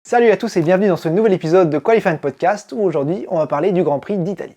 Salut à tous et bienvenue dans ce nouvel épisode de Qualifying Podcast où aujourd'hui on va parler du Grand Prix d'Italie.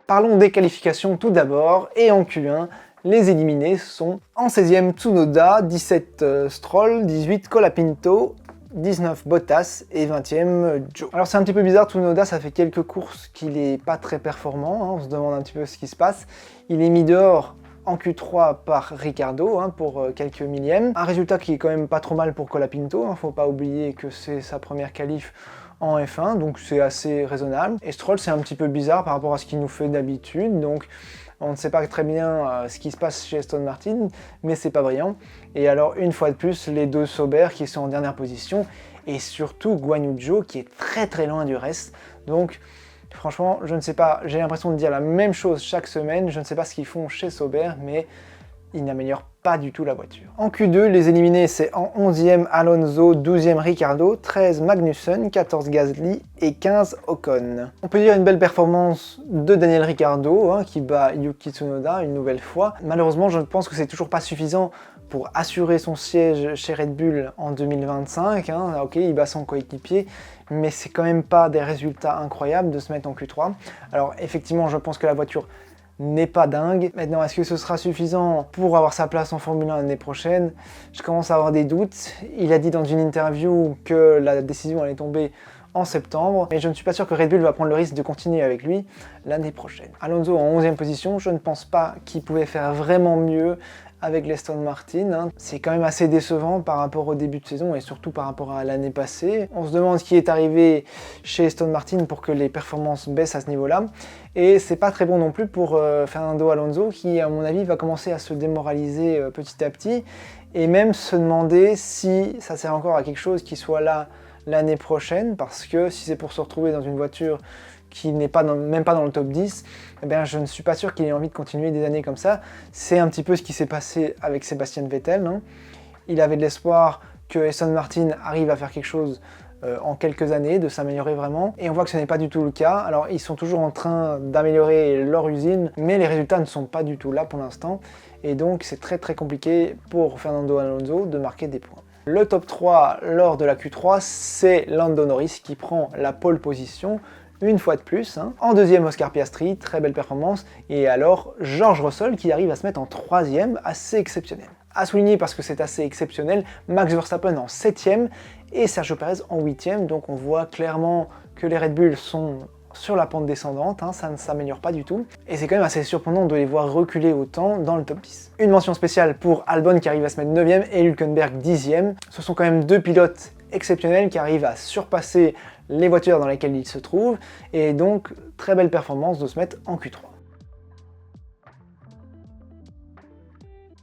Parlons des qualifications tout d'abord et en Q1, les éliminés sont en 16e Tsunoda, 17 Stroll, 18 Colapinto, 19 Bottas et 20e Zhou. Alors c'est un petit peu bizarre, Tsunoda ça fait quelques courses qu'il est pas très performant, on se demande un petit peu ce qui se passe. Il est mis dehors en Q3 par Ricciardo pour quelques millièmes. Un résultat qui est quand même pas trop mal pour Colapinto, faut pas oublier que c'est sa première qualif en F1, donc c'est assez raisonnable. Et Stroll c'est un petit peu bizarre par rapport à ce qu'il nous fait d'habitude, donc on ne sait pas très bien ce qui se passe chez Aston Martin, mais c'est pas brillant. Et alors une fois de plus, les deux Sauber qui sont en dernière position, et surtout Guan Yu Zhou qui est très loin du reste, donc franchement, je ne sais pas, j'ai l'impression de dire la même chose chaque semaine, je ne sais pas ce qu'ils font chez Sauber, mais ils n'améliorent pas du tout la voiture. En Q2, les éliminés, c'est en 11e Alonso, 12e Ricciardo, 13 Magnussen, 14 Gasly et 15 Ocon. On peut dire une belle performance de Daniel Ricciardo, qui bat Yuki Tsunoda une nouvelle fois. Malheureusement, je pense que c'est toujours pas suffisant pour assurer son siège chez Red Bull en 2025. Ok, il bat son coéquipier, mais c'est quand même pas des résultats incroyables de se mettre en Q3. Alors effectivement, je pense que la voiture n'est pas dingue. Maintenant, est-ce que ce sera suffisant pour avoir sa place en Formule 1 l'année prochaine? Je commence à avoir des doutes. Il a dit dans une interview que la décision allait tomber en septembre, mais je ne suis pas sûr que Red Bull va prendre le risque de continuer avec lui l'année prochaine. Alonso en 11e position, je ne pense pas qu'il pouvait faire vraiment mieux avec l'Aston Martin. C'est quand même assez décevant par rapport au début de saison et surtout par rapport à l'année passée. On se demande ce qui est arrivé chez Aston Martin pour que les performances baissent à ce niveau-là. Et c'est pas très bon non plus pour Fernando Alonso qui, à mon avis, va commencer à se démoraliser petit à petit et même se demander si ça sert encore à quelque chose qui soit là l'année prochaine, parce que si c'est pour se retrouver dans une voiture qui n'est pas même pas dans le top 10, eh bien, je ne suis pas sûr qu'il ait envie de continuer des années comme ça. C'est un petit peu ce qui s'est passé avec Sébastien Vettel. Il avait de l'espoir que Aston Martin arrive à faire quelque chose en quelques années, de s'améliorer vraiment, et on voit que ce n'est pas du tout le cas. Alors ils sont toujours en train d'améliorer leur usine, mais les résultats ne sont pas du tout là pour l'instant, et donc c'est très compliqué pour Fernando Alonso de marquer des points. Le top 3 lors de la Q3, c'est Lando Norris qui prend la pole position, une fois de plus. En deuxième, Oscar Piastri, très belle performance. Et alors, George Russell qui arrive à se mettre en troisième, assez exceptionnel. À souligner parce que c'est assez exceptionnel, Max Verstappen en 7e et Sergio Perez en 8e. Donc on voit clairement que les Red Bull sont sur la pente descendante, ça ne s'améliore pas du tout. Et c'est quand même assez surprenant de les voir reculer autant dans le top 10. Une mention spéciale pour Albon qui arrive à se mettre 9e et Hülkenberg 10e. Ce sont quand même deux pilotes exceptionnels qui arrivent à surpasser les voitures dans lesquelles ils se trouvent, et donc très belle performance de se mettre en Q3.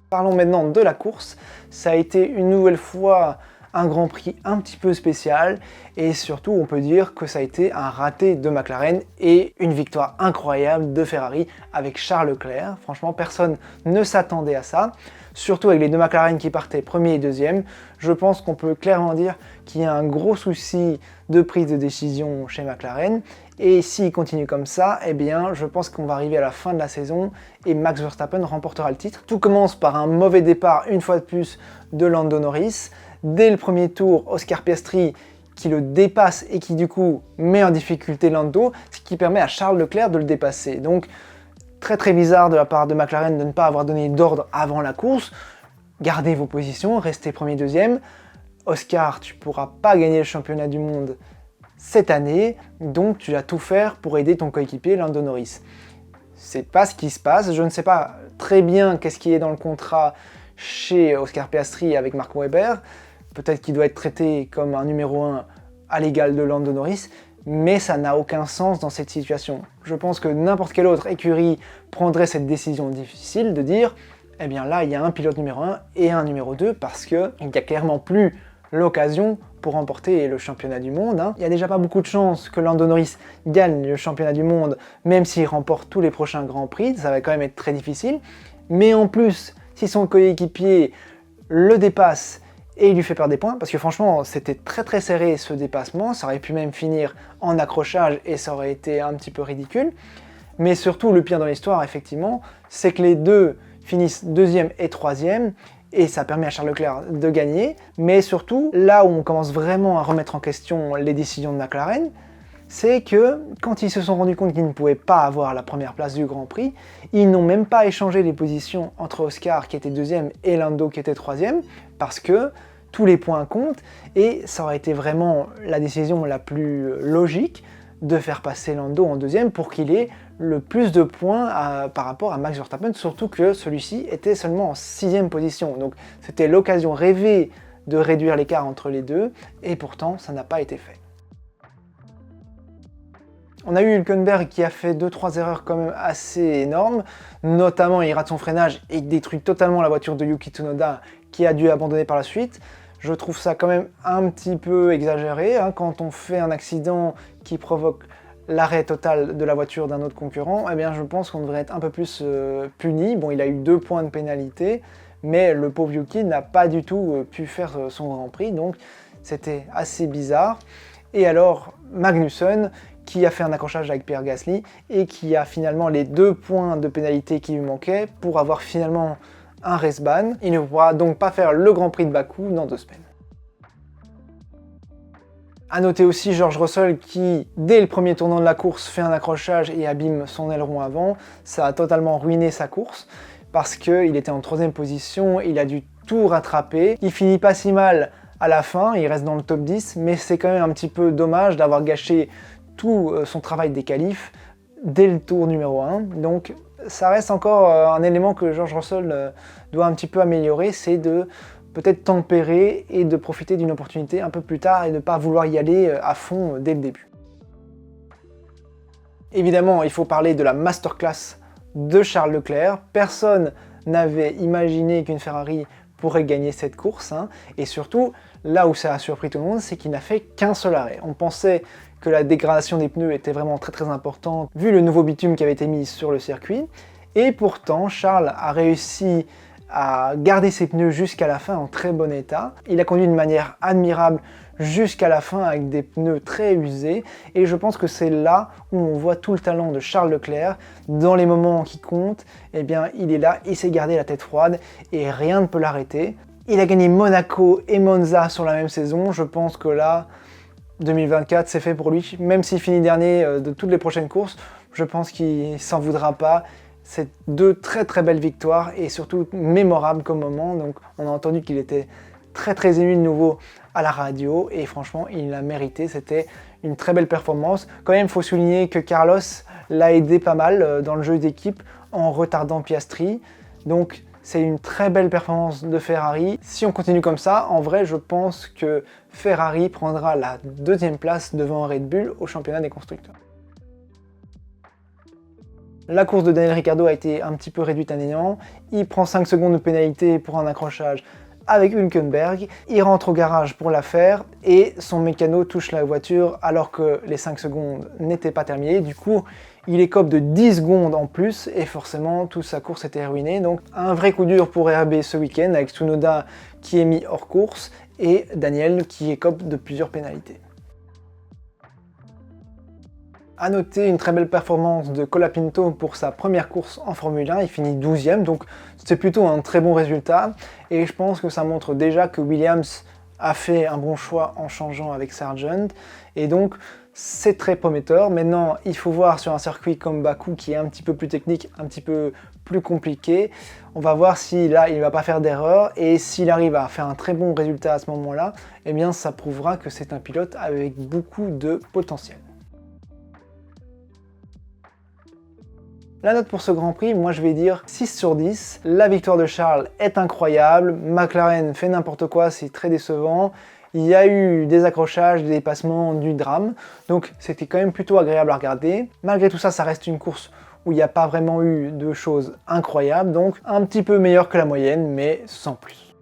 Parlons maintenant de la course. Ça a été une nouvelle fois un Grand Prix un petit peu spécial, et surtout on peut dire que ça a été un raté de McLaren et une victoire incroyable de Ferrari avec Charles Leclerc. Franchement, personne ne s'attendait à ça, surtout avec les deux McLaren qui partaient premier et deuxième. Je pense qu'on peut clairement dire qu'il y a un gros souci de prise de décision chez McLaren, et s'il continue comme ça, eh bien je pense qu'on va arriver à la fin de la saison et Max Verstappen remportera le titre. Tout commence par un mauvais départ une fois de plus de Lando Norris. Dès le premier tour, Oscar Piastri qui le dépasse et qui du coup met en difficulté Lando, ce qui permet à Charles Leclerc de le dépasser. Donc très bizarre de la part de McLaren de ne pas avoir donné d'ordre avant la course. Gardez vos positions, restez premier, deuxième. Oscar, tu ne pourras pas gagner le championnat du monde cette année, donc tu vas tout faire pour aider ton coéquipier Lando Norris. C'est pas ce qui se passe, je ne sais pas très bien qu'est-ce qui est dans le contrat chez Oscar Piastri avec Mark Webber. Peut-être qu'il doit être traité comme un numéro 1 à l'égal de Lando Norris, mais ça n'a aucun sens dans cette situation. Je pense que n'importe quelle autre écurie prendrait cette décision difficile de dire eh bien là il y a un pilote numéro 1 et un numéro 2 parce qu'il n'y a clairement plus l'occasion pour remporter le championnat du monde. Il n'y a déjà pas beaucoup de chances que Lando Norris gagne le championnat du monde, même s'il remporte tous les prochains Grands Prix, ça va quand même être très difficile. Mais en plus, si son coéquipier le dépasse et il lui fait perdre des points, parce que franchement c'était très serré ce dépassement, ça aurait pu même finir en accrochage et ça aurait été un petit peu ridicule. Mais surtout le pire dans l'histoire effectivement, c'est que les deux finissent deuxième et troisième, et ça permet à Charles Leclerc de gagner. Mais surtout, là où on commence vraiment à remettre en question les décisions de McLaren, c'est que quand ils se sont rendus compte qu'ils ne pouvaient pas avoir la première place du Grand Prix, ils n'ont même pas échangé les positions entre Oscar qui était deuxième et Lando qui était troisième, parce que tous les points comptent, et ça aurait été vraiment la décision la plus logique de faire passer Lando en deuxième pour qu'il ait le plus de points par rapport à Max Verstappen, surtout que celui-ci était seulement en sixième position. Donc c'était l'occasion rêvée de réduire l'écart entre les deux, et pourtant ça n'a pas été fait. On a eu Hülkenberg qui a fait 2-3 erreurs quand même assez énormes, notamment il rate son freinage et il détruit totalement la voiture de Yuki Tsunoda qui a dû abandonner par la suite. Je trouve ça quand même un petit peu exagéré, hein, quand on fait un accident qui provoque l'arrêt total de la voiture d'un autre concurrent, eh bien je pense qu'on devrait être un peu plus puni. Bon, il a eu 2 points de pénalité, mais le pauvre Yuki n'a pas du tout pu faire son Grand Prix, donc c'était assez bizarre. Et alors Magnussen, qui a fait un accrochage avec Pierre Gasly et qui a finalement les 2 points de pénalité qui lui manquaient pour avoir finalement un race ban. Il ne pourra donc pas faire le Grand Prix de Bakou dans 2 semaines. A noter aussi George Russell qui, dès le premier tournant de la course, fait un accrochage et abîme son aileron avant. Ça a totalement ruiné sa course parce qu'il était en 3ème position, il a dû tout rattraper. Il finit pas si mal à la fin, il reste dans le top 10, mais c'est quand même un petit peu dommage d'avoir gâché tout son travail des qualifs dès le tour numéro 1. Donc ça reste encore un élément que George Russell doit un petit peu améliorer, c'est de peut-être tempérer et de profiter d'une opportunité un peu plus tard et de ne pas vouloir y aller à fond dès le début. Évidemment, il faut parler de la masterclass de Charles Leclerc. Personne n'avait imaginé qu'une Ferrari pourrait gagner cette course, hein. Et surtout, là où ça a surpris tout le monde, c'est qu'il n'a fait qu'un seul arrêt. On pensait que la dégradation des pneus était vraiment très importante vu le nouveau bitume qui avait été mis sur le circuit, et pourtant Charles a réussi à garder ses pneus jusqu'à la fin en très bon état. Il a conduit de manière admirable jusqu'à la fin avec des pneus très usés, et je pense que c'est là où on voit tout le talent de Charles Leclerc. Dans les moments qui comptent, eh bien il est là, il sait garder la tête froide et rien ne peut l'arrêter. Il a gagné Monaco et Monza sur la même saison. Je pense que là 2024 c'est fait pour lui, même s'il finit dernier de toutes les prochaines courses, je pense qu'il s'en voudra pas. C'est 2 très belles victoires et surtout mémorables comme moment. Donc on a entendu qu'il était très ému de nouveau à la radio et franchement il l'a mérité, c'était une très belle performance. Quand même il faut souligner que Carlos l'a aidé pas mal dans le jeu d'équipe en retardant Piastri, donc c'est une très belle performance de Ferrari. Si on continue comme ça, en vrai je pense que Ferrari prendra la 2e place devant Red Bull au championnat des constructeurs. La course de Daniel Ricciardo a été un petit peu réduite à néant. Il prend 5 secondes de pénalité pour un accrochage avec Hülkenberg. Il rentre au garage pour la faire et son mécano touche la voiture alors que les 5 secondes n'étaient pas terminées. Du coup, il écope de 10 secondes en plus et forcément toute sa course était ruinée. Donc un vrai coup dur pour RB ce week-end avec Tsunoda qui est mis hors course et Daniel qui écope de plusieurs pénalités. A noter une très belle performance de Colapinto pour sa première course en Formule 1, il finit 12e, donc c'est plutôt un très bon résultat, et je pense que ça montre déjà que Williams a fait un bon choix en changeant avec Sargent, et donc c'est très prometteur. Maintenant, il faut voir sur un circuit comme Bakou qui est un petit peu plus technique, un petit peu plus compliqué, on va voir si là il ne va pas faire d'erreur, et s'il arrive à faire un très bon résultat à ce moment-là, eh bien ça prouvera que c'est un pilote avec beaucoup de potentiel. La note pour ce Grand Prix, moi je vais dire 6 sur 10. La victoire de Charles est incroyable, McLaren fait n'importe quoi, c'est très décevant. Il y a eu des accrochages, des dépassements, du drame, donc c'était quand même plutôt agréable à regarder. Malgré tout ça, ça reste une course où il n'y a pas vraiment eu de choses incroyables, donc un petit peu meilleur que la moyenne, mais sans plus.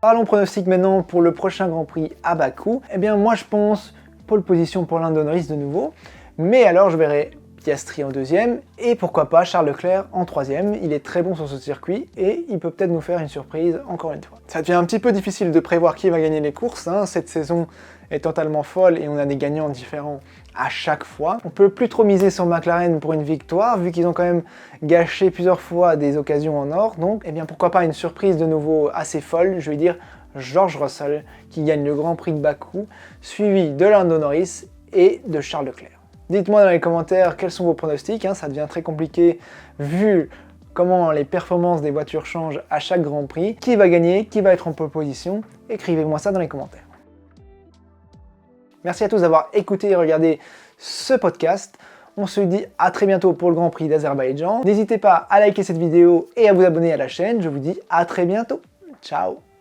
Parlons pronostic maintenant pour le prochain Grand Prix à Bakou. Eh bien moi je pense pole position pour Lando Norris de nouveau, mais alors je verrai Piastri en deuxième, et pourquoi pas Charles Leclerc en troisième. Il est très bon sur ce circuit, et il peut peut-être nous faire une surprise encore une fois. Ça devient un petit peu difficile de prévoir qui va gagner les courses, hein. Cette saison est totalement folle, et on a des gagnants différents à chaque fois. On peut plus trop miser sur McLaren pour une victoire, vu qu'ils ont quand même gâché plusieurs fois des occasions en or, donc eh bien pourquoi pas une surprise de nouveau assez folle, je vais dire George Russell, qui gagne le Grand Prix de Bakou, suivi de Lando Norris et de Charles Leclerc. Dites-moi dans les commentaires quels sont vos pronostics, hein, ça devient très compliqué vu comment les performances des voitures changent à chaque Grand Prix. Qui va gagner, qui va être en pole position? Écrivez-moi ça dans les commentaires. Merci à tous d'avoir écouté et regardé ce podcast. On se dit à très bientôt pour le Grand Prix d'Azerbaïdjan. N'hésitez pas à liker cette vidéo et à vous abonner à la chaîne. Je vous dis à très bientôt. Ciao!